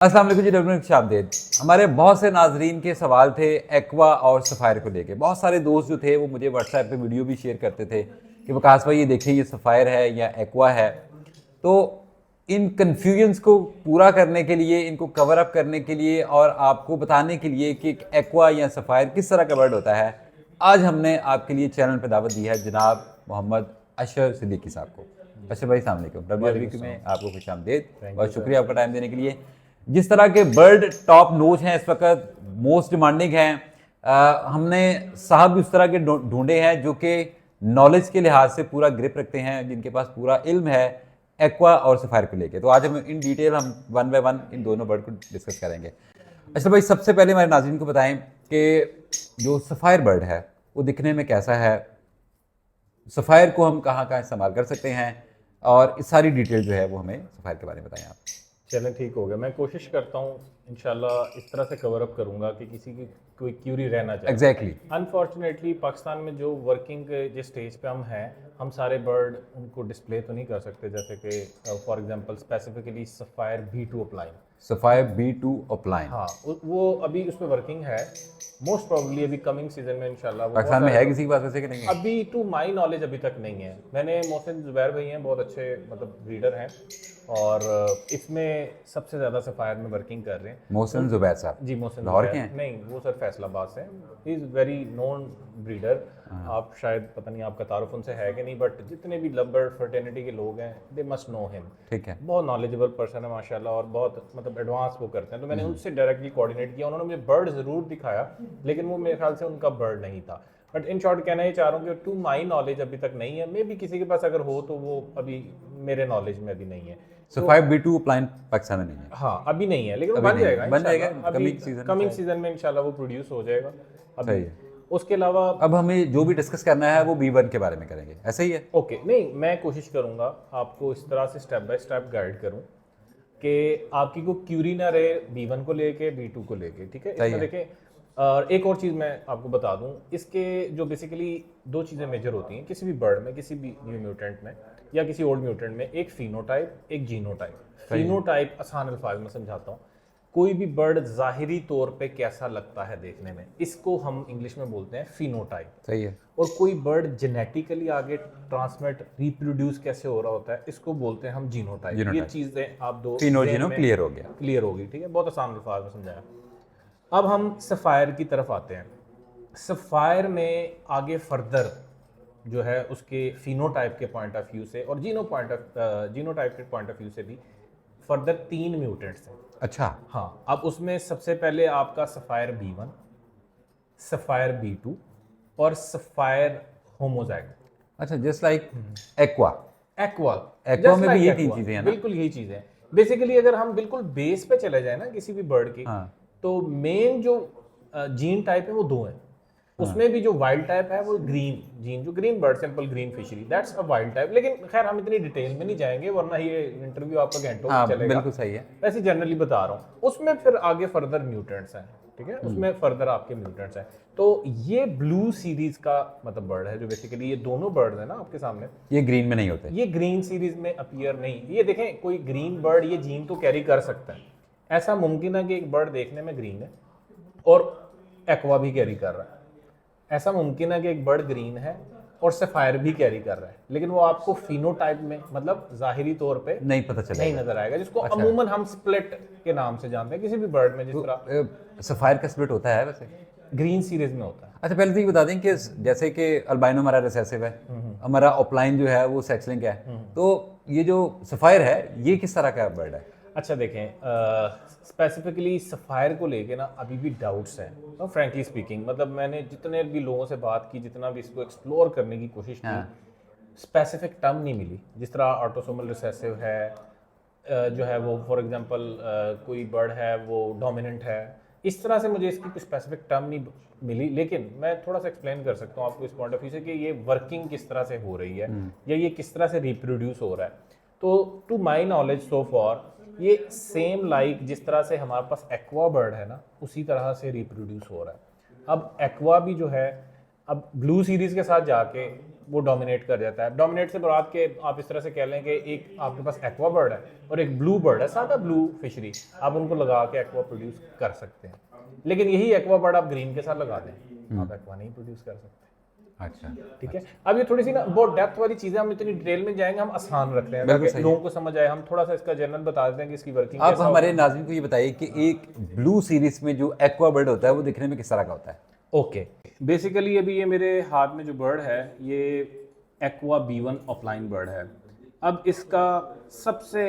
अस्सलाम वालेकुम जी, डब्ल्यू शाबदेद। हमारे बहुत से नाजरीन के सवाल थे एक्वा और सफ़ायर को लेके। बहुत सारे दोस्त जो थे वो मुझे व्हाट्सएप पे वीडियो भी शेयर करते थे कि वकास भाई ये देखिए ये सफ़ायर है या एक्वा है। तो इन कन्फ्यूजन्स को पूरा करने के लिए, इनको कवर अप करने के लिए और आपको बताने के लिए कि एक्वा या सफ़ायर किस तरह का वर्ड होता है, आज हमने आपके लिए चैनल पर दावत दी है जनाब मोहम्मद अशर सिद्दीकी साहब को। अशर भाई अस्सलाम वालेकुम, डब्ल्यू में आपको खुशामदीद और शुक्रिया आपका टाइम देने के लिए। जिस तरह के बर्ड टॉप नोच हैं इस वक्त, मोस्ट डिमांडिंग हैं, हमने साहब भी उस तरह के ढूंढे हैं जो कि नॉलेज के लिहाज से पूरा ग्रिप रखते हैं, जिनके पास पूरा इल्म है एक्वा और सफ़ायर को लेके। तो आज हम इन डिटेल हम वन बाय वन इन दोनों बर्ड को डिस्कस करेंगे। अच्छा भाई, सबसे पहले हमारे नाज़रीन को बताएं कि जो सफ़ायर बर्ड है वो दिखने में कैसा है, सफ़ायर को हम कहाँ कहाँ इस्तेमाल कर सकते हैं, और इस सारी डिटेल जो है वो हमें सफ़ायर के बारे में बताएं आप। चलें, ठीक हो गया। मैं कोशिश करता हूँ इंशाल्लाह इस तरह से कवर अप करूँगा कि किसी की कोई क्यूरी रहना चाहिए। एग्जैक्टली। अनफॉर्चुनेटली पाकिस्तान में जो वर्किंग के जिस स्टेज पे हम हैं, हम सारे बर्ड उनको डिस्प्ले तो नहीं कर सकते, जैसे कि for example specifically sapphire B2 upline. Sapphire B2 upline, हाँ, वो अभी उस पर वर्किंग है। मोस्ट प्रॉब्ली अभी कमिंग सीजन में इंशाल्लाह वो पाकिस्तान में है किसी के पास वैसे कि नहीं है? अभी टू माई नॉलेज अभी तक नहीं है। मैंने मोहसिन जुबैर भाई हैं, बहुत अच्छे मतलब ब्रीडर हैं, और इसमें सबसे ज़्यादा सफ़ायर में वर्किंग कर रहे हैं। मोहसिन जुबैर साहब जी, मोहसिन लाहौर जुबैर के हैं? नहीं, वो सर फैसलाबाद से हैं। He is very known breeder. आप शायद पता नहीं आपका तारुफ उनसे है कि नहीं, बट जितने भी लवबर्ड फ्रेटर्निटी के लोग हैं दे मस्ट नो हिम। ठीक है। बहुत नॉलेजेबल पर्सन है माशाल्लाह, और बहुत मतलब एडवांस वो करते हैं। तो मैंने उनसे डायरेक्टली कोऑर्डिनेट किया, उन्होंने मुझे बर्ड ज़रूर दिखाया, लेकिन वो मेरे ख्याल से उनका बर्ड नहीं था। बट इन शॉर्ट कहना ही चाह रहा हूँ कि टू माई नॉलेज अभी तक नहीं है। मे भी किसी के पास अगर हो तो वो अभी मेरे नॉलेज में अभी नहीं है। सफ़ायर B2 अपलाइन पाकिस्तान में नहीं है? हाँ, अभी नहीं है, लेकिन वो अभी बन नहीं है, जाएगा बन जाएगा इंशाल्लाह। अभी कमिंग सीजन में इंशाल्लाह वो प्रोड्यूस हो जाएगा सही अभी। है। उसके अलावा अब हमें जो भी डिस्कस करना है वो B1 के बारे में करेंगे, ऐसा ही है? ओके, नहीं, मैं कोशिश करूँगा आपको इस तरह से स्टेप बाय स्टेप गाइड करूँ कि आपकी को क्यूरी ना रहे B1 को लेके B2 को लेके, ठीक है? इसमें देखें, और एक और चीज़ मैं आपको बता दूं, इसके जो बेसिकली दो चीज़ें मेजर होती हैं किसी भी बर्ड में, किसी भी न्यू म्यूटेंट में या किसी ओल्ड म्यूटेंट में, एक फिनोटाइप, एक जीनोटाइप। फिनोटाइप आसान अल्फाज में समझाता हूँ। कोई भी बर्ड ज़ाहिरी तौर पे कैसा लगता है देखने में, इसको हम इंग्लिश में बोलते हैं फिनोटाइप। सही है। और कोई बर्ड जेनेटिकली आगे ट्रांसमिट रिप्रोड्यूस कैसे हो रहा होता है, इसको बोलते हैं हम जीनोटाइप। ये चीज़ें आप दो फिनो जीनो क्लियर हो गया। क्लियर होगी, ठीक है? बहुत आसान अल्फाज में समझाया। अब हम सफ़ायर की तरफ आते हैं। सफ़ायर में आगे फर्दर जो है उसके फिनोटाइप के पॉइंट ऑफ व्यू से और जीनोटाइप के पॉइंट ऑफ व्यू से भी फर्दर 3 म्यूटेंट्स हैं। अच्छा। हाँ, अब उसमें सबसे पहले आपका सफ़ायर B1, सफ़ायर B2 और सफ़ायर होमोज़ाइगोट। अच्छा, just like aqua. Aqua aqua में भी ये 3 चीज़ें हैं ना? बिल्कुल यही चीज़ है। बेसिकली अगर हम बिल्कुल बेस पे चले जाए ना किसी भी बर्ड की, हाँ। तो मेन जो जीन टाइप है वो 2 हैं। उसमें भी जो वाइल्ड टाइप है वो ग्रीन जीन, जो green bird, simple green fishery, that's a wild type. लेकिन खैर हम इतनी डिटेल में नहीं जाएंगे वरना ये इंटरव्यू आपका घंटों हाँ, चलेगा। बिल्कुल सही है। वैसे जनरली बता रहा हूँ। उसमें फिर आगे फर्दर म्यूटेंट्स हैं, ठीक है? उसमें फर्दर आपके म्यूटेंट्स हैं। तो ये ब्लू सीरीज का मतलब बर्ड है, जो बेसिकली ये दोनों बर्ड है ना आपके सामने, ये ग्रीन में नहीं होते? ये ग्रीन सीरीज में अपीयर नहीं। ये देखें, कोई ग्रीन बर्ड ये जीन तो कैरी कर सकता है। ऐसा मुमकिन है कि एक बर्ड देखने में ग्रीन है और एक्वा भी कैरी कर रहा है। ऐसा मुमकिन है कि एक बर्ड ग्रीन है और सफ़ायर भी कैरी कर रहा है, लेकिन वो आपको फिनोटाइप में मतलब ज़ाहिरी तौर पे नहीं पता चलेगा, नहीं नजर आएगा, जिसको अच्छा। अमूमन हम स्प्लिट के नाम से जानते हैं किसी भी बर्ड में। जिस तरह सफ़ायर का स्प्लिट होता है वैसे? ग्रीन सीरीज में होता है। अच्छा, पहले तो ये बता दें कि जैसे कि अल्बाइनो हमारा रिसेसिव है, हमारा ऑफलाइन जो है वो सेक्स लिंक है, तो ये जो सफ़ायर है ये किस तरह का बर्ड है? अच्छा देखें, स्पेसिफिकली सफ़ायर को लेके ना अभी भी डाउट्स हैं, तो फ्रैंकली स्पीकिंग, मतलब मैंने जितने भी लोगों से बात की, जितना भी इसको एक्सप्लोर करने की कोशिश की, स्पेसिफिक टर्म नहीं मिली। जिस तरह ऑटोसोमल रिसेसिव है, जो है वो फॉर एग्जांपल कोई बर्ड है वो डोमिनेंट है, इस तरह से मुझे इसकी कोई स्पेसिफिक टर्म नहीं मिली। लेकिन मैं थोड़ा सा एक्सप्लेन कर सकता हूँ आपको इस पॉइंट ऑफ व्यू से कि ये वर्किंग किस तरह से हो रही है या ये किस तरह से रिप्रोड्यूस हो रहा है। तो to my knowledge so far ये सेम लाइक जिस तरह से हमारे पास एक्वा बर्ड है ना, उसी तरह से रिप्रोड्यूस हो रहा है। अब एक्वा भी जो है, अब ब्लू सीरीज के साथ जाके वो डोमिनेट कर जाता है। डोमिनेट से मुराद के आप इस तरह से कह लें कि एक आपके पास एक्वा बर्ड है और एक ब्लू बर्ड है, सादा ब्लू फिशरी, आप उनको लगा के एक्वा प्रोड्यूस कर सकते हैं। लेकिन यही एक्वा बर्ड आप ग्रीन के साथ लगा दें, आप एक्वा नहीं प्रोड्यूस कर सकते। अच्छा, ठीक है। अब ये थोड़ी सी ना बहुत डेप्थ वाली चीजें, हम इतनी डिटेल में जाएंगे, हम आसान रखते हैं ताकि लोगों को समझ आए। हम थोड़ा सा इसका जनरल बता देते हैं कि इसकी वर्किंग आप हमारे नाज़रीन को ये बताइए कि एक ब्लू सीरीज में जो एक्वा बर्ड होता है वो दिखने में किस तरह का होता है? ओके, बेसिकली अभी ये मेरे हाथ में जो बर्ड है ये एक्वा B1 ऑफलाइन बर्ड है। अब इसका सबसे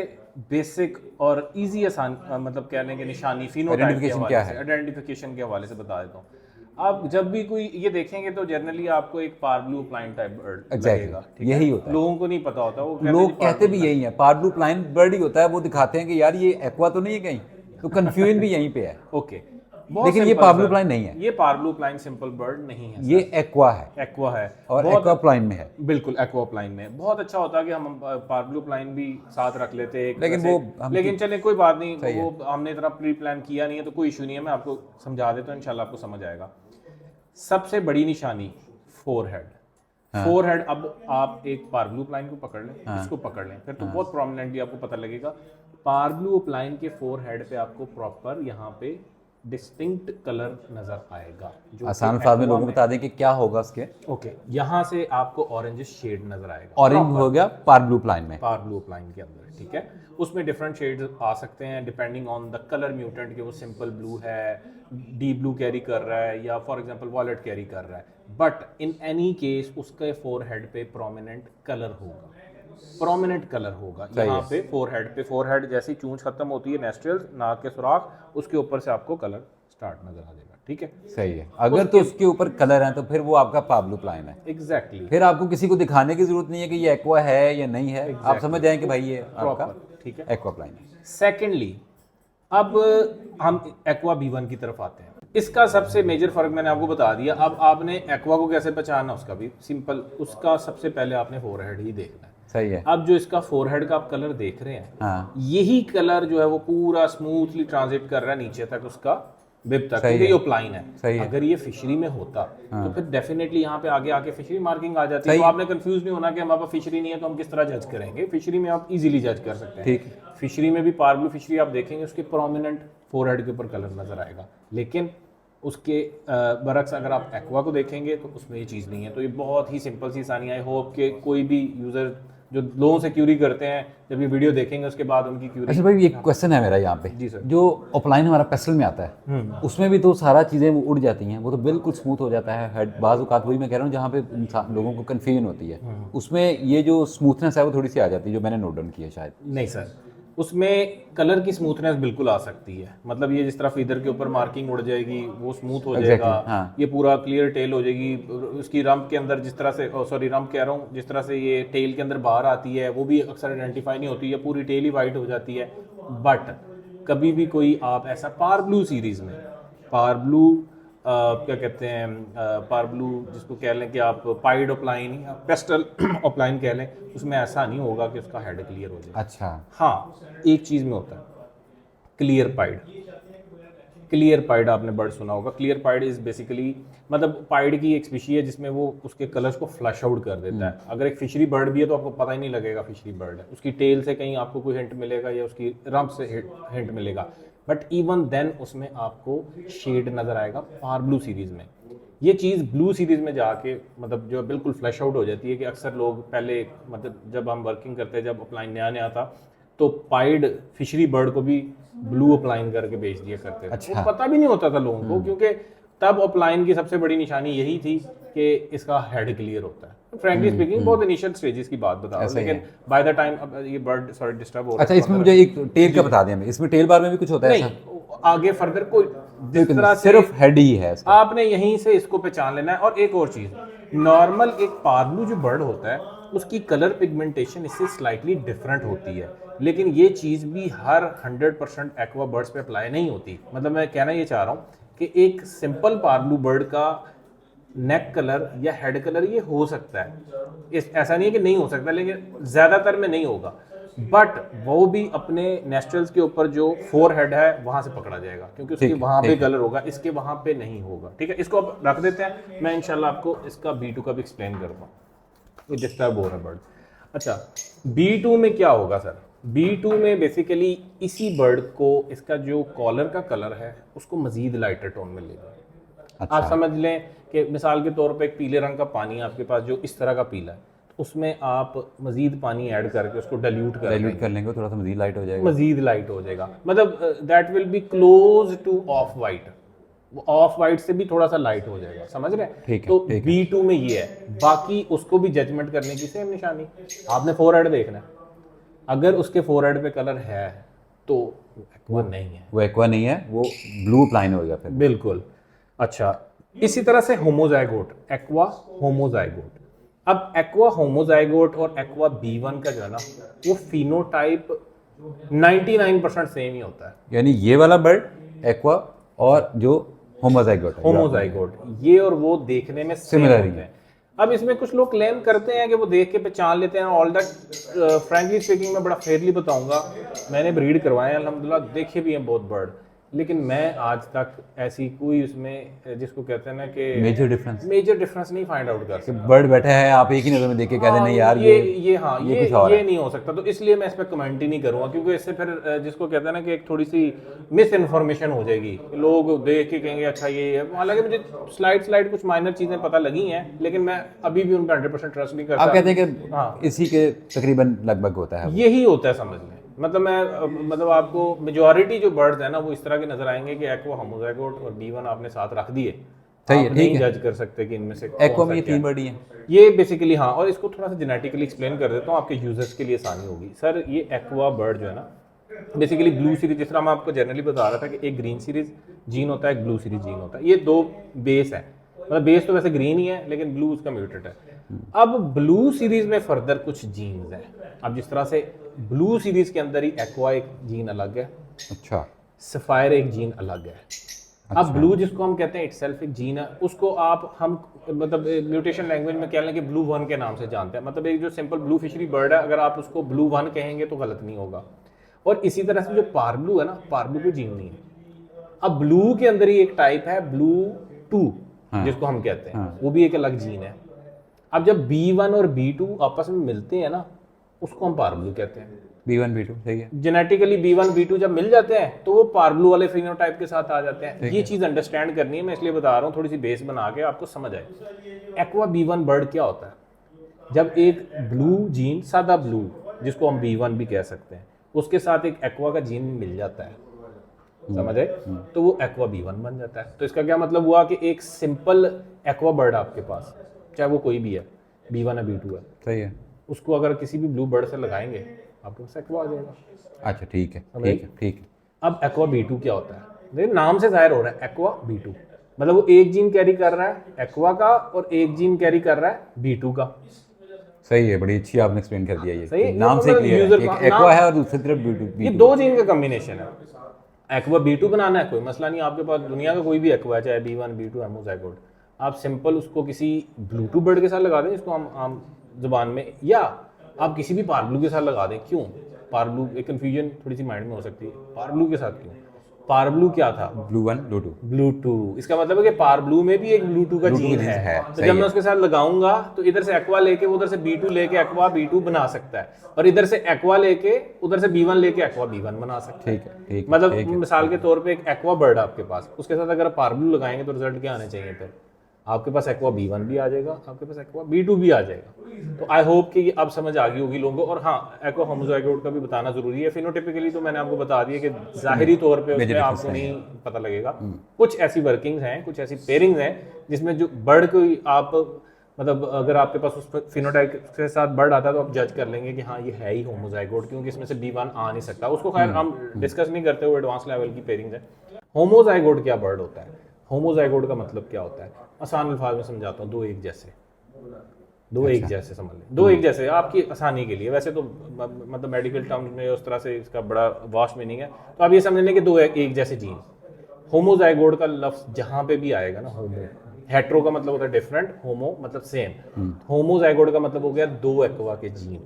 बेसिक और इजी आसान मतलब कह लें कि निशानी फिनोटाइप के हवाले से, आइडेंटिफिकेशन के हवाले से बता देता हूँ। आप जब भी कोई ये देखेंगे तो जनरली आपको एक पारब्लू प्लाइन टाइप बर्ड लगेगा। यही होता है, लोगों को नहीं पता होता, वो लोग कहते भी यही है, पारब्लू प्लाइन बर्ड ही होता है। वो दिखाते हैं कि यार ये एक्वा तो नहीं है कहीं, तो कंफ्यूजन भी यहीं पे है। ओके, लेकिन ये पारब्लू प्लाइन नहीं है, ये पारब्लू प्लाइन सिंपल बर्ड नहीं है, ये एक्वा है। एक्वा है और एक्वा प्लाइन में है, बिल्कुल एक्वा प्लाइन में। बहुत अच्छा होता है कि हम पारब्लू प्लाइन भी साथ रख लेते हैं, लेकिन चले कोई बात नहीं, वो हमने इतना प्री प्लान किया नहीं है तो कोई इशू नहीं है। मैं आपको समझा देता हूँ, इंशाल्लाह आपको समझ आएगा। सबसे बड़ी निशानी फोरहेड। फोरहेड, अब आप एक पारब्लू प्लाइन को पकड़ लें, इसको पकड़ लें, फिर तो बहुत प्रोमिनेंटली आपको पता लगेगा। पारब्लू प्लाइन के फोरहेड पे आपको प्रॉपर यहाँ पे डिस्टिंक्ट कलर नजर आएगा। जो आसान अल्फाज में लोगों को बता दें कि क्या होगा उसके। ओके, यहाँ से आपको ऑरेंज शेड नजर आएगा। ऑरेंज हो गया पारब्लू प्लाइन में, पारब्लू प्लाइन के अंदर, ठीक है। उसमें डिफरेंट शेड्स आ सकते हैं depending on the colour mutant, कि वो सिंपल ब्लू है, डी ब्लू कैरी कर रहा है, या फॉर एग्जांपल वॉयलेट कैरी कर रहा है। बट इन एनी केस उसके फोरहेड पे प्रोमिनेंट कलर होगा, प्रोमिनेंट कलर होगा यहाँ पे फोरहेड पे। फोरहेड जैसी चूंच खत्म होती है, नेस्ट्रियल्स, नाक के सुराख, उसके ऊपर से आपको कलर स्टार्ट नजर आ जाएगा, ठीक है। सही है। अगर तो उसके ऊपर कलर है तो फिर वो आपका पारब्लू प्लाइन है। एग्जैक्टली, फिर आपको किसी को दिखाने की जरूरत नहीं है कि ये एक्वा है या नहीं है, आप समझ जाएं कि भाई ये आपका ठीक है, एक्वा प्लाइन है। सेकेंडली, अब हम एक्वा B1 की तरफ आते हैं। इसका सबसे मेजर फर्क मैंने आपको बता दिया। अब आपने एक्वा को कैसे पहचानना, उसका भी सिंपल, उसका सबसे पहले आपने फोरहेड ही देखना है। सही है। अब जो इसका फोरहेड का आप कलर देख रहे हैं, हाँ, यही कलर जो है वो पूरा स्मूथली ट्रांजिट कर रहा है नीचे तक, उसका बिब तक, क्योंकि ये प्लाइन है। अगर ये फिशरी में होता तो फिर डेफिनेटली यहाँ पे आगे आके फिशरी मार्किंग आ जाती है। तो आपने कंफ्यूज नहीं होना कि हमारे पास फिशरी नहीं है तो हम किस तरह जज करेंगे। फिशरी में आप इजीली जज कर सकते हैं। फिशरी में भी पारब्लू फिशरी आप देखेंगे, उसके प्रोमिनेंट फोरहेड के ऊपर कलर नजर आएगा। लेकिन उसके बरक्स अगर आप एक्वा को देखेंगे तो उसमें ये चीज़ नहीं है। तो ये बहुत ही सिंपल सी आसानी है। होप कि कोई भी यूज़र जो लोगों से क्यूरी करते हैं, जब ये वीडियो देखेंगे उसके बाद उनकी क्यूरी। अच्छा भाई, एक क्वेश्चन है मेरा यहाँ पे। जी सर। जो ऑफलाइन हमारा पेस्टल में आता है उसमें भी तो सारा चीज़ें वो उड़ जाती हैं, वो तो बिल्कुल स्मूथ हो जाता है हेड। बाज़ औक़ात वही मैं कह रहा हूँ जहाँ पे इंसान लोगों को कन्फ्यूजन होती है, उसमें ये जो स्मूथनेस है वो थोड़ी सी आ जाती है, जो मैंने नोट डाउन किया शायद। नहीं सर, उसमें कलर की स्मूथनेस बिल्कुल आ सकती है। मतलब ये जिस तरह फीदर के ऊपर मार्किंग उड़ जाएगी वो स्मूथ हो जाएगा। हाँ। ये पूरा क्लियर टेल हो जाएगी। उसकी रंप के अंदर जिस तरह से, सॉरी रंप कह रहा हूँ, जिस तरह से ये टेल के अंदर बाहर आती है वो भी अक्सर आइडेंटिफाई नहीं होती है, पूरी टेल ही वाइट हो जाती है। बट कभी भी कोई आप ऐसा पारब्लू सीरीज में, पारब्लू क्या कहते हैं, पारब्लू जिसको कह लें कि आप पाइड ऑफलाइन या पेस्टल ऑफलाइन कह लें, उसमें ऐसा नहीं होगा कि उसका हेड क्लियर हो जाए। अच्छा। हाँ, एक चीज़ में होता है क्लियर पाइड। क्लियर पाइड आपने बर्ड सुना होगा। क्लियर पाइड इज बेसिकली, मतलब पाइड की एक स्पीशी है जिसमें वो उसके कलर्स को फ्लैश आउट कर देता है। अगर एक फिशरी बर्ड भी है तो आपको पता ही नहीं लगेगा फिशरी बर्ड है। उसकी टेल से कहीं आपको कोई हिंट मिलेगा या उसकी रंप से हिंट मिलेगा, बट इवन देन उसमें आपको शेड नजर आएगा पारब्लू सीरीज में। ये चीज़ ब्लू सीरीज में जाके मतलब जो बिल्कुल फ्लैश आउट हो जाती है कि अक्सर लोग पहले, मतलब जब हम वर्किंग करते हैं, जब अपलाइन नया नया था तो पाइड फिशरी बर्ड को भी ब्लू अपलाइन करके बेच दिया करते थे। अच्छा। वो पता भी नहीं होता था लोगों को, क्योंकि तब अपलाइन की सबसे बड़ी निशानी यही थी कि इसका हेड क्लियर होता है। फ्रैंकली स्पीकिंग बहुत इनिशियल स्टेजेस की बात बता रहा हूं, लेकिन बाय द टाइम अब ये बर्ड सॉरी डिस्टर्ब हो रहा है। अच्छा, इसमें मुझे एक टेल का बता दें हमें, इसमें टेल बार में भी कुछ होता है ऐसा? नहीं, आगे फर्दर कोई जिस तरह से सिर्फ हेड ही है इसका। आपने यहीं से इसको पहचान लेना है। और एक और चीज, नॉर्मल एक पारब्लू जो बर्ड होता है उसकी कलर पिगमेंटेशन इससे स्लाइटली डिफरेंट होती है, लेकिन ये चीज भी हर 100% एक्वा बर्ड्स पे अप्लाई नहीं होती। मतलब मैं कहना ये चाह रहा हूँ कि एक सिंपल पारब्लू बर्ड का नेक कलर या हेड कलर ये हो सकता है, ऐसा नहीं है कि नहीं हो सकता, लेकिन ज्यादातर में नहीं होगा। बट वो भी अपने नेस्ट्रल्स के ऊपर जो फोर हेड है वहां से पकड़ा जाएगा, क्योंकि उसके वहां पे कलर होगा, इसके वहां पे नहीं होगा। ठीक है, इसको अब रख देते हैं। मैं इंशाल्लाह आपको इसका B2 का भी एक्सप्लेन करता हूँ। ये डिस्टर्ब हो रहा है बर्ड। अच्छा, B2 में क्या होगा सर? B2 में बेसिकली इसी बर्ड को इसका जो कॉलर का कलर है उसको मजीद लाइटर टोन में लेगा। अच्छा। आप समझ लें कि मिसाल के तौर पे एक पीले रंग का पानी है आपके पास जो इस तरह का पीला है, तो उसमें आप मजीद पानी ऐड करके उसको डाइल्यूट कर लेंगे, थोड़ा सा मजीद लाइट हो जाएगा। मजीद लाइट हो जाएगा, मतलब that will be close two of white, of white से भी थोड़ा सा लाइट हो जाएगा, समझ रहे हैं? ठीक है, तो ठीक है। B2 में ये है। बाकी उसको भी जजमेंट करने की सेम निशानी, आपने फोरहेड देखना है, अगर उसके फोरहेड पे कलर है तो एक्वा नहीं है, वो एक्वा नहीं है, वो ब्लू प्लाइन होगा फिर। बिल्कुल। अच्छा, इसी तरह से होमोजाइगोट, एक्वा होमोजाइगोट। अब एक्वा होमोजाइगोट और एक्वा B1 का जो है ना वो फिनोटाइप 99% सेम ही होता है। यानी ये वाला बर्ड एक्वा और जो होमोजाइगोट है, होमोजाइगोट, ये और वो देखने में Similar सिमिलर ही होते हैं। अब इसमें कुछ लोग क्लेम करते हैं कि वो देख के पहचान लेते हैं, ऑल दैट फ्रैंकली स्पीकिंग मैं बड़ा फेयरली बताऊंगा, मैंने ब्रीड करवाए हैं अल्हम्दुलिल्लाह, देखे भी हैं बहुत बर्ड, लेकिन मैं आज तक ऐसी कोई उसमें जिसको कहते हैं ना कि मेजर डिफरेंस नहीं फाइंड आउट कर सकता। बर्ड बैठा है, आप एक ही नज़र में देख के कहते नहीं यार ये हाँ ये कुछ और ये है। नहीं हो सकता, तो इसलिए मैं इस पर कमेंट ही नहीं करूंगा, क्योंकि इससे फिर जिसको कहते हैं ना कि एक थोड़ी सी मिस इन्फॉर्मेशन हो जाएगी, लोग देख के कहेंगे अच्छा ये है। हालांकि मुझे स्लाइड कुछ माइनर चीजें पता लगी हैं, लेकिन मैं अभी भी उन पर 100% ट्रस्ट नहीं करता। आप कहते हैं कि इसी के तकरीबन लगभग होता है। यही होता है, समझ लें। मतलब आपको मेजॉरिटी जो बर्ड्स है ना वो इस तरह के नजर आएंगे कि एक्वा होमोजाइगोट और B1 आपने साथ रख दिए, सही है, आप ठीक नहीं है। जज कर सकते कि इनमें से एक्वा में ये 3 बर्ड ही हैं। ये बेसिकली हाँ। और इसको थोड़ा सा जेनेटिकली एक्सप्लेन कर देता हूँ आपके यूजर्स के लिए आसानी होगी। सर ये एक्वा बर्ड जो है ना बेसिकली ब्लू सीरीज, जिस तरह मैं आपको जनरली बता रहा था कि एक ग्रीन सीरीज जीन होता है, एक ब्लू सीरीज जीन होता है, ये 2 बेस है, मतलब बेस तो वैसे ग्रीन ही है लेकिन ब्लू उसका म्यूटेट है। अब ब्लू सीरीज में फर्दर कुछ जीन्स हैं। अब जिस तरह से ब्लू सीरीज के अंदर ही एक्वा एक जीन अलग है, अच्छा, सफायर एक जीन अलग है। अब ब्लू जिसको हम कहते हैं इटसेल्फ एक जीन है, उसको हम मतलब म्यूटेशन लैंग्वेज में कह लें कि ब्लू 1 के नाम से जानते हैं। मतलब एक जो सिंपल ब्लू फिशरी बर्ड है, अगर आप उसको ब्लू 1 कहेंगे तो गलत नहीं होगा। और इसी तरह से जो पारब्लू है ना, पारब्लू कोई जीन नहीं है। अब ब्लू के अंदर ही एक टाइप है ब्लू 2 जिसको हम कहते हैं, वो भी एक अलग जीन है। अब जब B1 और B2 आपस में मिलते हैं ना, उसको हम पारब्लू कहते हैं। B1 B2 सही है। जेनेटिकली B1 B2 जब मिल जाते हैं तो वो पारब्लू वाले फिनोटाइप के साथ आ जाते हैं। ये चीज अंडरस्टैंड करनी है, मैं इसलिए बता रहा हूँ, थोड़ी सी बेस बना के आपको समझ आए। एक्वा B1 बर्ड क्या होता है? जब एक ब्लू जीन, सादा ब्लू जिसको हम B1 भी कह सकते हैं, उसके साथ एक एक्वा का जीन मिल जाता है, समझ आए, तो वो एक्वा B1 बन जाता है। तो इसका क्या मतलब हुआ कि एक सिंपल एक्वा बर्ड आपके पास, चाहे वो कोई भी है, B1 है B2 है, सही है। उसको अगर किसी भी ब्लू बर्ड से लगाएंगे आपके पास एक्वा आ जाएगा। अच्छा, ठीक है, ठीक है, ठीक है। अब एक्वा B2 क्या होता है? देखिए नाम से जाहिर हो रहा है एक्वा B2, मतलब वो एक जीन कैरी कर रहा है एक्वा का और एक जीन कैरी कर रहा है B2 का। सही है, बड़ी अच्छी आपने एक्सप्लेन कर दिया। सही है, ये नाम से मतलब क्लियर है, user एक का एक्वा नाम- है और दूसरी तरफ B2। ये 2 जीन का कॉम्बिनेशन है। एक्वा B2 बनाना है, कोई मसला नहीं, आपके पास दुनिया का कोई भी एक्वा है, चाहे B1 B2 होमोजाइगोट, आप सिंपल उसको किसी ब्लू बर्ड के साथ लगा दें, जिसको हम आम जुबान में, या आप किसी भी पारब्लू के साथ लगा दें। क्यों पारब्लू? एक कन्फ्यूजन थोड़ी सी माइंड में हो सकती है, पारब्लू के साथ क्यों? पारब्लू क्या था? Blue 1 blue 2। ब्लू 2, इसका मतलब है कि पारब्लू में भी एक ब्लू 2 का जीन है। तो सही जब मैं है। उसके साथ लगाऊंगा तो इधर से एक्वा लेके उधर से B2 लेके एक्वा B2 बना सकता है, और इधर से एक्वा लेके उधर से B1 लेके एक्वा B1 बना सकता है। ठीक है, ठीक है। मतलब ठीक है, मिसाल के तौर पे एक एक्वा बर्ड आपके पास, उसके साथ अगर पारब्लू लगाएंगे तो रिजल्ट क्या आने चाहिए? फिर आपके पास एक्वा B1 भी आ जाएगा, आपके पास एक्वा B2 भी आ जाएगा। तो आई होप कि ये अब समझ आ गई होगी लोगों को। और हाँ, एक्वा होमोजाइगोट का भी बताना जरूरी है। फिनोटिपिकली तो मैंने आपको बता दिया कि जाहिरी तौर पे उसमें आपको नहीं पता लगेगा। कुछ ऐसी वर्किंग्स हैं, कुछ ऐसी पेयरिंग्स हैं जिसमें जो बर्ड को आप मतलब अगर आपके पास उस फिनोटाइप के साथ बर्ड आता है तो आप जज कर लेंगे कि हाँ ये है ही होमोजाइगोट, क्योंकि इसमें से B1 आ नहीं सकता। उसको खैर हम डिस्कस नहीं करते, वो एडवांस लेवल की पेयरिंग्स है। होमोजाइगोट क्या बर्ड होता है? होमोजाइगोट का मतलब क्या होता है? आसान अल्फाज में समझाता हूँ, 2 एक जैसे, 2 एक जैसे समझ लें, 2 एक जैसे आपकी आसानी के लिए। वैसे तो मतलब मेडिकल टर्म्स में उस तरह से इसका बड़ा वास्ट मीनिंग है, तो आप ये समझ लें कि 2 एक जैसे जीन। होमोजाइगोट का लफ्ज जहां पे भी आएगा ना, होमो, हेट्रो का मतलब होता है डिफरेंट, होमो मतलब सेम, होमोजाइगोट का मतलब हो गया 2 एक्वा के जीन।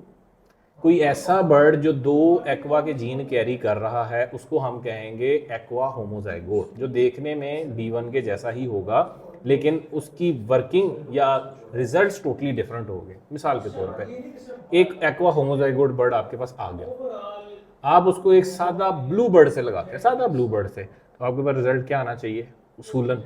कोई ऐसा बर्ड जो 2 एक्वा के जीन कैरी कर रहा है उसको हम कहेंगे एक्वा होमोजाइगोट, जो देखने में B1 के जैसा ही होगा लेकिन उसकी वर्किंग या रिजल्ट्स टोटली डिफरेंट होंगे। मिसाल के तौर पे एक एक्वा होमोजाइगोट बर्ड आपके पास आ गया, आप उसको एक सादा ब्लू बर्ड से लगाते हैं, सादा ब्लू बर्ड से, तो आपके पास रिजल्ट क्या आना चाहिए? उसूलन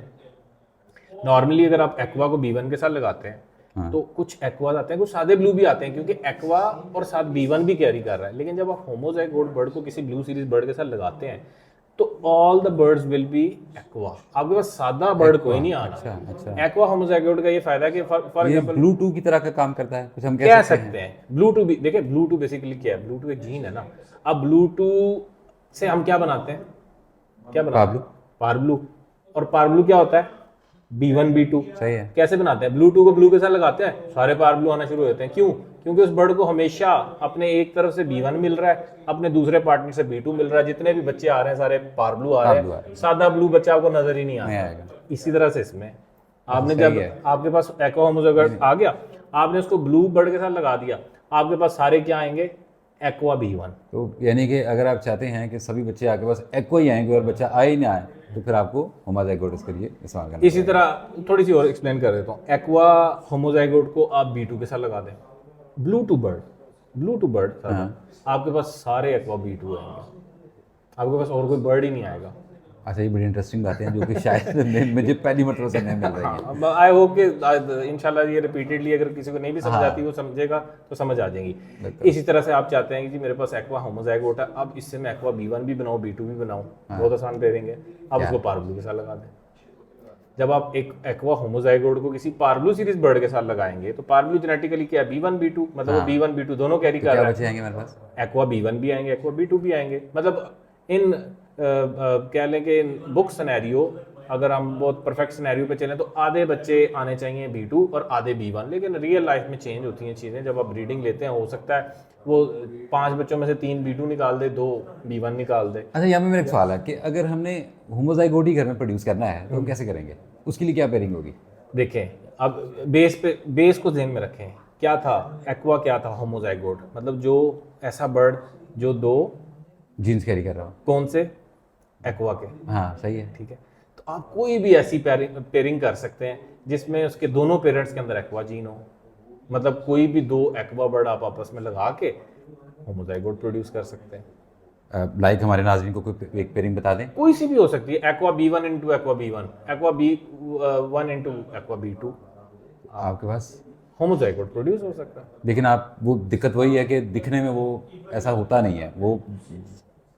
नॉर्मली अगर आप एक्वा को B1 के साथ लगाते हैं तो कुछ एक्वाज आते हैं, कुछ सादे ब्लू भी आते हैं क्योंकि एक्वा और साथ B1 भी कैरी कर रहा है। लेकिन जब आप होमोजाइगोट बर्ड को किसी ब्लू सीरीज बर्ड के साथ लगाते हैं तो all the birds will be aqua, आपके पास सादा बर्ड कोई नहीं आना। अच्छा। एक्वा होमोजाइगोट का ये फायदा है कि फॉर एग्जांपल ब्लू टू की तरह का काम करता है, कुछ हम कह सकते हैं। ब्लू टू भी देखिए, ब्लू टू बेसिकली क्या है? ब्लू टू एक जीन है ना। अब ब्लू टू से हम क्या बनाते हैं? क्या बनाते हैं? पारब्लू। और पारब्लू क्या होता है? B1 B2। सही है। कैसे बनाते हैं? ब्लू टू को ब्लू के साथ लगाते हैं, सारे पारब्लू आना शुरू होते हैं। क्यों? क्योंकि उस बर्ड को हमेशा अपने एक तरफ से B1 मिल रहा है, अपने दूसरे पार्टनर से B2 मिल रहा है। जितने भी बच्चे आ रहे हैं सारे पारब्लू आ रहे हैं, सादा ब्लू बच्चा आपको नजर ही नहीं आएगा। इसी तरह से इसमें आपने जब आपके पास एक्वा होमोजाइगोट आ गया, आपने उसको ब्लू बर्ड के साथ लगा दिया, आपके पास सारे क्या आएंगे? Aqua B1। तो यानी कि अगर आप चाहते हैं कि सभी बच्चे आपके पास एक्वा ही आएंगे और बच्चा आए ही ना आए तो फिर आपको होमोजाइगोट इसके लिए इस्तेमाल करना। इसी तरह थोड़ी सी और एक्सप्लेन कर देता हूँ। एक्वा होमोजाइगोट को आप B2 के साथ लगा दें, ब्लू टू बर्ड आपके पास सारे एक्वा B2 आएंगे, आपके पास और कोई बर्ड ही नहीं आएगा। अच्छा, ये बड़ी इंटरेस्टिंग बातें हैं जो कि शायद मुझे पहली मरतबा सुनने मिल रही है। आई होप कि इंशाल्लाह ये रिपीटेडली अगर किसी को नहीं भी समझ आती वो समझेगा तो समझ आ जाएंगी। इसी तरह से आप चाहते हैं कि जी मेरे पास एक्वा होमोजाइगोट है, अब इससे मैं एक्वा B1 भी बनाऊं, B2 भी बनाऊं, बहुत आसान पेयरिंग है। अब उसको पारब्लू के साथ लगा दें। जब आप एक एक्वा होमोजाइगोट को किसी पारब्लू सीरीज बर्ड के साथ लगाएंगे तो पारब्लू जेनेटिकली क्या है? B1 B2, मतलब वो B1 B2 दोनों कैरी कर रहा है। बच्चे आएंगे मेरे पास? एक्वा B1 भी आएंगे, एक्वा B2 भी आएंगे। मतलब इन कह लें कि इन बुक सिनेरियो, अगर हम बहुत परफेक्ट सिनेरियो पे चलें तो आधे बच्चे आने चाहिए B2 और आधे B1। लेकिन रियल लाइफ में चेंज होती हैं चीज़ें। जब आप ब्रीडिंग लेते हैं हो सकता है वो 5 बच्चों में से 3 B2 निकाल दे, 2 B1 निकाल दे। अच्छा, यहाँ पे मेरा एक सवाल है कि अगर हमने होमोजाइगोट ही घर में प्रोड्यूस करना है तो हम कैसे करेंगे? उसके लिए क्या पेयरिंग होगी? देखें, अब बेस को ध्यान में रखें। क्या था एक्वा, क्या था होमोजाइगोट? मतलब जो ऐसा बर्ड जो 2 जीन्स कैरी कर रहा हूँ। कौन से? एक्वा के। हाँ, सही है। ठीक है, तो आप कोई भी ऐसी पेयरिंग कर सकते हैं जिसमें उसके दोनों पेरेंट्स के अंदर एक्वा जीन हो। मतलब कोई भी 2 एक्वा बर्ड आप आपस में लगा के होमोजाइगोट प्रोड्यूस कर सकते हैं। लाइक हमारे नाज़रीन को कोई एक पेयरिंग बता दें। कोई सी भी हो सकती है, aqua B1 into aqua B1, aqua B1 into aqua B2, आपके पास होमोजाइगोट प्रोड्यूस हो सकता है। लेकिन आप वो दिक्कत वही है कि दिखने में वो ऐसा होता नहीं है। वो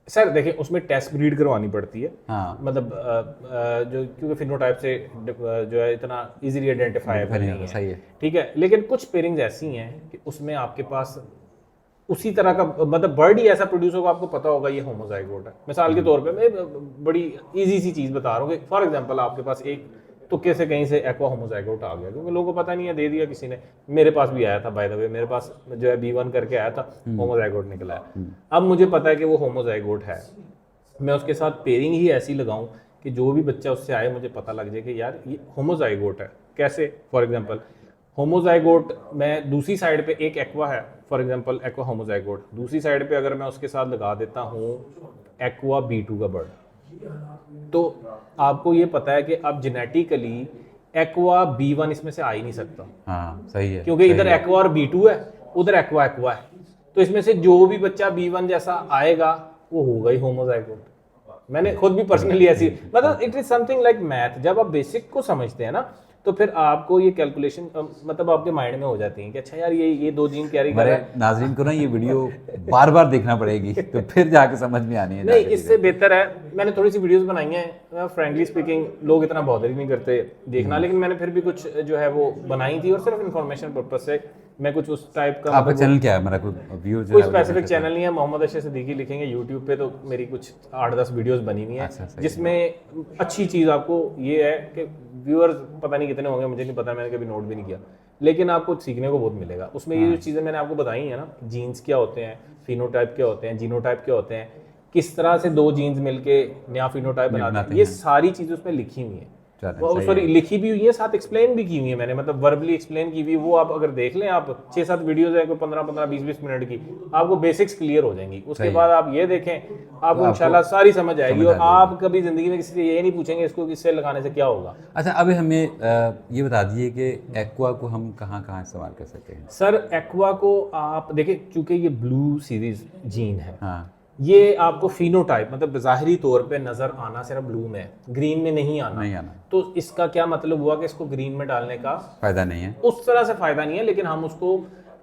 सर देखिए, उसमें टेस्ट ब्रीड करवानी पड़ती है। हाँ, मतलब जो क्योंकि फिनोटाइप से जो है इतना इजीली आइडेंटिफाइबल नहीं है। सही है। ठीक है, लेकिन कुछ पेयरिंग्स ऐसी हैं कि उसमें आपके पास उसी तरह का मतलब बर्ड ही ऐसा प्रोड्यूस होगा, आपको पता होगा ये होमोजाइगोट है। मिसाल के तौर पे मैं बड़ी इजी सी चीज़ बता रहा हूँ कि फॉर एग्जांपल आपके पास एक तुक्के से कहीं से एक्वा होमोजाइगोट आ गया, क्योंकि लोगों को पता नहीं है, दे दिया किसी ने। मेरे पास भी आया था बाय द वे, मेरे पास जो है B1 करके आया था, होमोजाइगोट निकला है। अब मुझे पता है कि वो होमोजाइगोट है, मैं उसके साथ पेयरिंग ही ऐसी लगाऊं कि जो भी बच्चा उससे आए मुझे पता लग जाए कि यार ये होमोजाइगोट है। कैसे? फॉर एग्जांपल होमोजाइगोट में दूसरी साइड पे एक एक्वा है, फॉर एग्जांपल एक्वा होमोजाइगोट, दूसरी साइड पे अगर मैं उसके साथ लगा देता हूँ एक्वा B2 का बर्ड, तो आपको ये पता है कि अब जेनेटिकली एक्वा B1 इसमें से आ ही नहीं सकता। हाँ, सही है। क्योंकि इधर एक्वा और B2 है, उधर एक्वा है, तो इसमें से जो भी बच्चा B1 जैसा आएगा वो होगा ही होमोजाइगोट। मैंने खुद भी पर्सनली ऐसी, मतलब it is something like math. जब आप बेसिक को समझते हैं ना तो फिर आपको ये कैलकुलेशन मतलब आपके माइंड में हो जाती है कि अच्छा यार ये 2 जीन कैरी कर रहा है। नाज़रीन को ना ये वीडियो बार बार देखना पड़ेगी तो फिर जाके समझ में आनी है। नहीं, इससे बेहतर है, मैंने थोड़ी सी वीडियोस बनाई हैं, फ्रैंकली स्पीकिंग लोग इतना बॉदर ही नहीं करते देखना, लेकिन मैंने फिर भी कुछ जो है वो बनाई थी और सिर्फ इन्फॉर्मेशन पर्पज से मैं कुछ उस टाइप का। आपका चैनल क्या है? मेरा व्यूअर कोई स्पेसिफिक चैनल नहीं है, मोहम्मद अशरफ सिद्दीकी लिखेंगे यूट्यूब पे तो मेरी कुछ 8-10 वीडियोस बनी हुई हैं, जिसमें अच्छी चीज़ आपको ये है कि व्यूअर्स पता नहीं कितने होंगे, मुझे नहीं पता, मैंने कभी नोट भी नहीं किया, लेकिन आपको सीखने को बहुत मिलेगा उसमें। ये जो चीज़ें मैंने आपको बताई हैं ना, जीन्स क्या होते हैं, फिनोटाइप क्या होते हैं, जीनोटाइप क्या होते हैं, किस तरह से 2 जीन्स मिलके नया फिनोटाइप बनाते हैं, ये सारी चीज़ें उसमें लिखी हुई हैं। सॉरी लिखी भी हुई है, साथ एक्सप्लेन भी की हुई है मैंने, मतलब वर्बली एक्सप्लेन की हुई है। वो आप अगर देख लें, आप 6-7 वीडियोस है कोई 15-15 20-20 मिनट की, आपको बेसिक्स क्लियर हो जाएंगी। उसके बाद आप ये देखें, आपको इंशाल्लाह सारी समझ आएगी और आप कभी जिंदगी में किसी से ये नहीं पूछेंगे इसको किससे लगाने से क्या होगा। अच्छा, अभी हमें ये बता दीजिए कि एक्वा को हम कहाँ कहाँ इस्तेमाल कर सकते हैं? सर एक्वा को आप देखें, चूंकि ये ब्लू सीरीज जीन है, हाँ, ये आपको फिनोटाइप मतलब ज़ाहिरी तौर पे नज़र आना सिर्फ ब्लू में, ग्रीन में नहीं आना। तो इसका क्या मतलब हुआ कि इसको ग्रीन में डालने का फ़ायदा नहीं है? उस तरह से फ़ायदा नहीं है, लेकिन हम उसको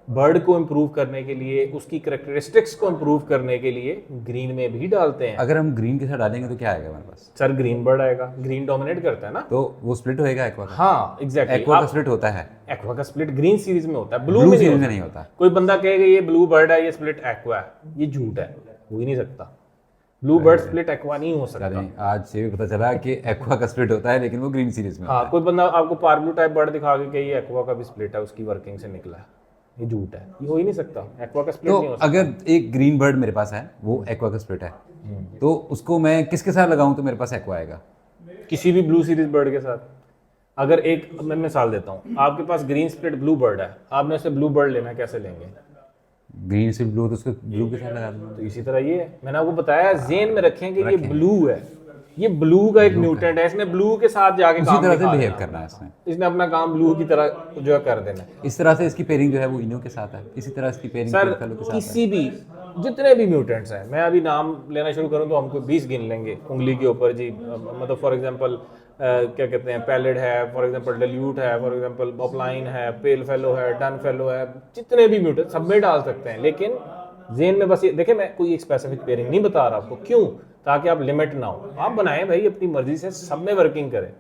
बर्ड को इम्प्रूव करने के लिए, उसकी करेक्टरिस्टिक्स को इम्प्रूव करने के लिए ग्रीन में भी डालते हैं। अगर हम ग्रीन के साथ डालेंगे तो क्या आएगा हमारे पास? सर ग्रीन बर्ड आएगा, ग्रीन डोमिनेट करता है ना, तो वो स्प्लिट होएगा एक्वा का? हाँ एग्जैक्टली। एक्वा का स्प्लिट होता है? एक्वा का स्प्लिट ग्रीन सीरीज में होता है, ब्लू ब्लू में सीरीज में नहीं होता। कोई बंदा कहेगा ये ब्लू बर्ड है, ये स्प्लिट एक्वा है, ये झूठ है, हो ही नहीं सकता। ब्लू बर्ड स्प्लिट एक्वा नहीं हो सकता। आज से भी पता चला कि एक्वा का स्प्लिट होता है, लेकिन वो ग्रीन सीरीज में हाँ, कोई बंदा आपको पार्ब्लू टाइप बर्ड दिखा के कि ये एक्वा का भी स्प्लिट है, उसकी वर्किंग से निकला है, ये झूठ है, ये हो ही नहीं सकता। एक्वा का स्प्लिट तो नहीं हो सकता। अगर एक ग्रीन बर्ड मेरे पास है, वो एक्वा का स्प्लिट है, तो उसको मैं किसके साथ लगाऊं तो मेरे पास एक्वा आएगा? किसी भी ब्लू सीरीज बर्ड के साथ। अगर एक मैं मिसाल देता हूँ, आपके पास ग्रीन स्प्लिट ब्लू बर्ड है, आपने उसे ब्लू बर्ड लेना, कैसे लेंगे? ग्रीन से ब्लू, तो उसको ब्लू के साथ लगा दूंगा। तो इसी तरह ये है, मैंने आपको बताया, ज़हन में रखें कि ये ब्लू है, ये ब्लू का एक म्यूटेंट है, इसने ब्लू के साथ जाके उसी तरह से बिहेव करना है इसने, इसने अपना काम ब्लू की तरह जो है कर देना है। इस तरह से इसकी पेयरिंग जो है वो इनो के साथ है, इसी तरह इसकी पेयरिंग सर फेलो के साथ किसी भी जितने भी म्यूटेंट्स हैं, मैं अभी नाम लेना शुरू करूं तो हमको 20 गिन लेंगे उंगली के ऊपर जी। मतलब फॉर एग्जांपल क्या कहते हैं, पैलिड है, फॉर एग्जांपल डेल्यूट है, फॉर एग्जांपल ऑफलाइन है, पेल फेलो है, डन फेलो है, जितने भी म्यूटेंट सब में डाल सकते हैं। लेकिन जेन में बस ये देखें, मैं कोई एक स्पेसिफिक पेयरिंग नहीं बता रहा आपको, क्यों? ताकि आप लिमिट ना हो, आप बनाएं भाई अपनी मर्जी से, सब में वर्किंग करें।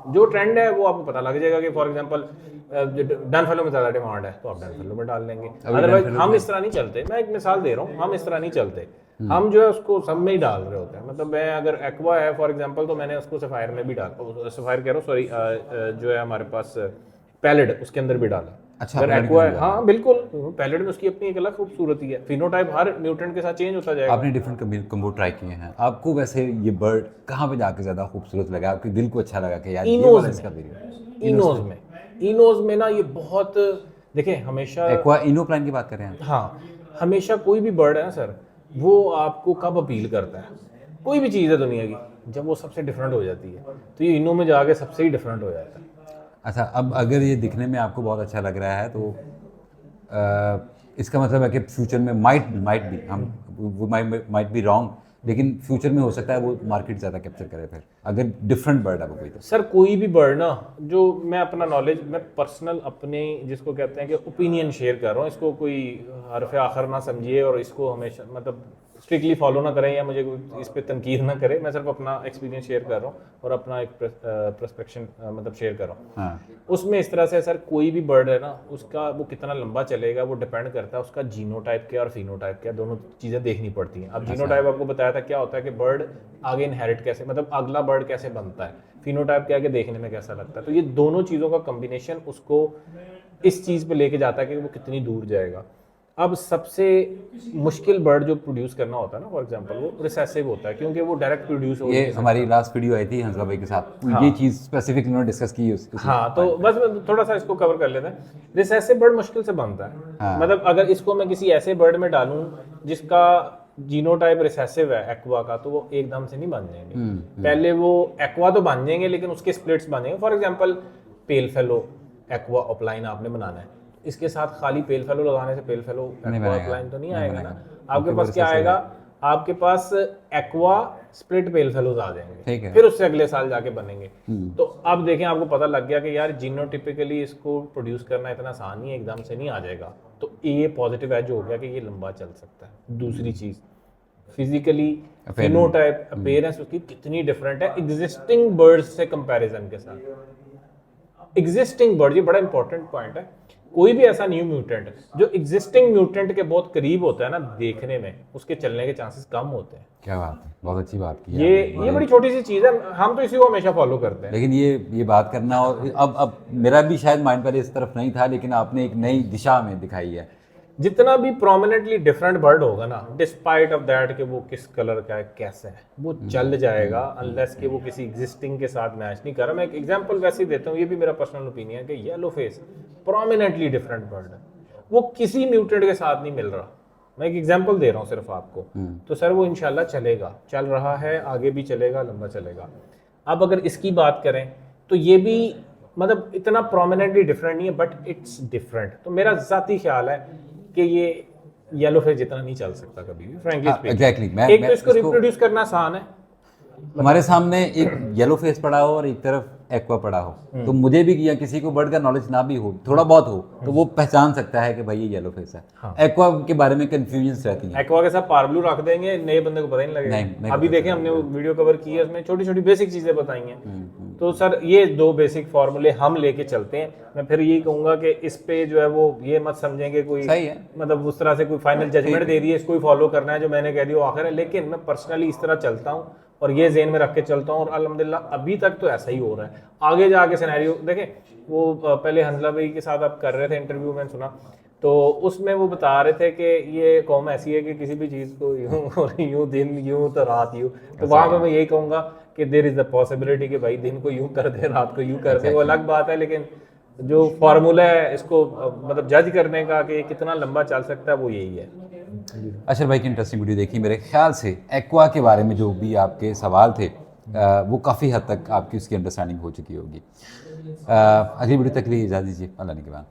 जो ट्रेंड है वो आपको पता लग जाएगा कि फॉर एग्जांपल डन फेलो में ज़्यादा डिमांड है तो आप डन फेलो में डाल लेंगे। अदरवाइज हम इस तरह नहीं चलते, मैं एक मिसाल दे रहा हूँ, हम इस तरह नहीं चलते, हम जो है उसको सब में ही डाल रहे होते हैं। मतलब मैं अगर एक्वा है फॉर एग्जांपल, तो मैंने उसको सफायर में भी डाला, सफायर कह रहा हूँ सॉरी, जो है हमारे पास पैलेड, उसके अंदर भी डाला। अच्छा, अगर एक्वा है, हाँ बिल्कुल, पैलेड में उसकी अपनी एक अलग खूबसूरती है, फिनोटाइप हर म्यूटेंट के साथ चेंज होता जाएगा। आपने डिफरेंट कम्बो ट्राई किए हैं, आपको वैसे ये बर्ड कहाँ पे जाके ज़्यादा खूबसूरत लगा, आपके दिल को अच्छा लगा कि यार ये वाला इसका इनोज में ना ये बहुत, देखें हमेशा एक्वा इनो प्लान की बात कर रहे हैं? हाँ, हमेशा कोई भी बर्ड है ना सर, वो आपको कब अपील करता है, कोई भी चीज़ है दुनिया की, जब वो सबसे डिफरेंट हो जाती है, तो ये इनो में जाके सबसे ही डिफरेंट हो जाता है। अच्छा, अब अगर ये दिखने में आपको बहुत अच्छा लग रहा है तो इसका मतलब है कि फ्यूचर में माइट बी हम वो माइट बी रॉन्ग, लेकिन फ्यूचर में हो सकता है वो मार्केट ज़्यादा कैप्चर करे फिर, अगर डिफरेंट बर्ड है वो कोई। तो सर कोई भी बर्ड ना, जो मैं अपना नॉलेज, मैं पर्सनल अपने जिसको कहते हैं कि ओपिनियन शेयर कर रहा हूँ, इसको कोई हरफ आखिर ना समझिए और इसको हमेशा मतलब स्ट्रिक्टली फॉलो ना करें या मुझे कोई इस पर तनकीद ना करे, मैं सिर्फ अपना एक्सपीरियंस शेयर कर रहा हूँ और अपना एक प्रस्पेक्शन मतलब शेयर कर रहा हूँ। हाँ, उसमें इस तरह से सर कोई भी बर्ड है ना, उसका वो कितना लंबा चलेगा वो डिपेंड करता है उसका जीनोटाइप क्या और फिनोटाइप क्या, दोनों चीज़ें देखनी पड़ती हैं। अब जीनोटाइप आपको बताया था क्या होता है कि बर्ड आगे इनहेरिट कैसे, मतलब अगला बर्ड कैसे बनता है, फिनोटाइप क्या है कि देखने में कैसा लगता है, तो ये दोनों चीज़ों का कम्बिनेशन उसको इस चीज़ पे लेके जाता है कि वो कितनी दूर जाएगा। अब सबसे मुश्किल बर्ड जो प्रोड्यूस करना होता है ना, फॉर एग्जांपल वो रिसेसिव होता है, क्योंकि वो डायरेक्ट प्रोड्यूस हो, ये हमारी लास्ट वीडियो आई थी हंसला भाई के साथ, ये चीज़ स्पेसिफिक उन्होंने डिस्कस की हाँ, तो बस मैं थोड़ा सा इसको कवर कर लेते हैं। रिसेसिव बर्ड मुश्किल से बनता है, मतलब अगर इसको मैं किसी ऐसे बर्ड में डालूं जिसका जीनोटाइप रिसेसिव है एक्वा का, तो वो एकदम से नहीं बन जाएंगे। पहले वो एक्वा तो बन जाएंगे लेकिन उसके स्प्लिट्स बन जाएंगे। For example pail fellow aqua offline आपने बनाना है, इसके साथ खाली पेल फेलो लगाने से पेल फेलो एक्वा ऑफलाइन तो नहीं आएगा ना, आपके पास क्या आएगा, आपके पास एक्वा स्प्लिट पेल फेलोज आ जाएंगे, फिर उससे अगले साल जाके बनेंगे। तो अब देखें, आपको पता लग गया कि यार जीनोटिपिकली इसको प्रोड्यूस करना इतना आसान नहीं है, एकदम से नहीं आ जाएगा, तो ये पॉजिटिव एज हो गया कि ये लंबा चल सकता है। दूसरी चीज फिजिकली फिनोटाइप अपीयरेंस उसकी कितनी डिफरेंट है एग्जिस्टिंग बर्ड्स से कंपैरिजन के साथ। एग्जिस्टिंग बर्ड, ये बड़ा इंपॉर्टेंट पॉइंट है, कोई भी ऐसा न्यू म्यूटेंट जो एग्जिस्टिंग म्यूटेंट के बहुत करीब होता है ना देखने में, उसके चलने के चांसेस कम होते हैं। क्या बात है, बहुत अच्छी बात की। ये बड़ी छोटी सी चीज़ है, हम तो इसी को हमेशा फॉलो करते हैं। लेकिन ये बात करना, और अब मेरा भी शायद माइंड पहले इस तरफ नहीं था, लेकिन आपने एक नई दिशा में दिखाई है जितना भी प्रोमिनेंटली डिफरेंट बर्ड होगा ना, डिस्पाइट ऑफ दैट कि वो किस कलर का है, कैसा है, वो चल जाएगा अनलेस कि वो किसी एग्जिस्टिंग के साथ मैच नहीं कर रहा। मैं एक एग्जांपल वैसे ही देता हूँ, ये भी मेरा पर्सनल ओपिनियन है कि yellow face prominently different bird है, वो किसी म्यूटेंट के साथ नहीं मिल रहा। मैं एक एग्जांपल दे रहा हूँ सिर्फ आपको, तो सर वो इंशाल्लाह चलेगा, चल रहा है, आगे भी चलेगा, लंबा चलेगा। अब अगर इसकी बात करें तो ये भी मतलब इतना प्रोमिनेंटली डिफरेंट नहीं है, बट इट्स डिफरेंट। तो मेरा ज़ाती ख्याल है कि ये येलो फेस जितना नहीं चल सकता कभी भी, फ्रैंकली स्पीकिंग। एग्जैक्टली एक तो इसको रिप्रोड्यूस करना आसान है। हमारे सामने एक येलो फेस पड़ा हो और एक तरफ एक्वा पड़ा हो, तो मुझे भी या किसी को बर्ड का नॉलेज ना भी हो, थोड़ा बहुत हो, तो वो पहचान सकता है कि भाई ये येलो फेस है। एक्वा के बारे में कंफ्यूजन रहती है। एक्वा के साथ पारब्लू रख देंगे, नए बंदे को पता ही नहीं लगेगा। अभी देखें हमने वो वीडियो कवर की है, उसमें छोटी छोटी बेसिक चीजें बताई हैं। तो सर ये दो बेसिक फार्मूले हम लेके चलते हैं। मैं फिर यही कहूंगा कि इस पे जो है वो ये मत समझेंगे कोई सही है, मतलब उस तरह से कोई फाइनल जजमेंट दे दी है, इसको ही फॉलो करना है, जो मैंने कह दिया वो आखिर है। लेकिन मैं पर्सनली इस तरह चलता हूँ और ये ज़हन में रख के चलता हूँ, और अल्हम्दुलिल्लाह अभी तक तो ऐसा ही हो रहा है। आगे जाके सिनेरियो देखें, वो पहले हंसला भाई के साथ आप कर रहे थे इंटरव्यू, में सुना, तो उसमें वो बता रहे थे कि ये कौम ऐसी है कि किसी भी चीज़ को यूं दिन यूं तो रात यूं। तो वहाँ पे मैं यही कहूँगा कि देयर इज़ द पॉसिबिलिटी कि भाई दिन को यूं कर दे, रात को यूं कर दे, वो अलग बात है। लेकिन जो फार्मूला है इसको मतलब जज करने का कि कितना लंबा चल सकता है, वो यही है। अशर भाई की इंटरेस्टिंग वीडियो देखी। मेरे ख्याल से एक्वा के बारे में जो भी आपके सवाल थे वो काफ़ी हद तक आपकी उसकी अंडरस्टैंडिंग हो चुकी होगी। अगली वीडियो तक के लिए इजाज़त दीजिए, अल्लाह ने के बाद।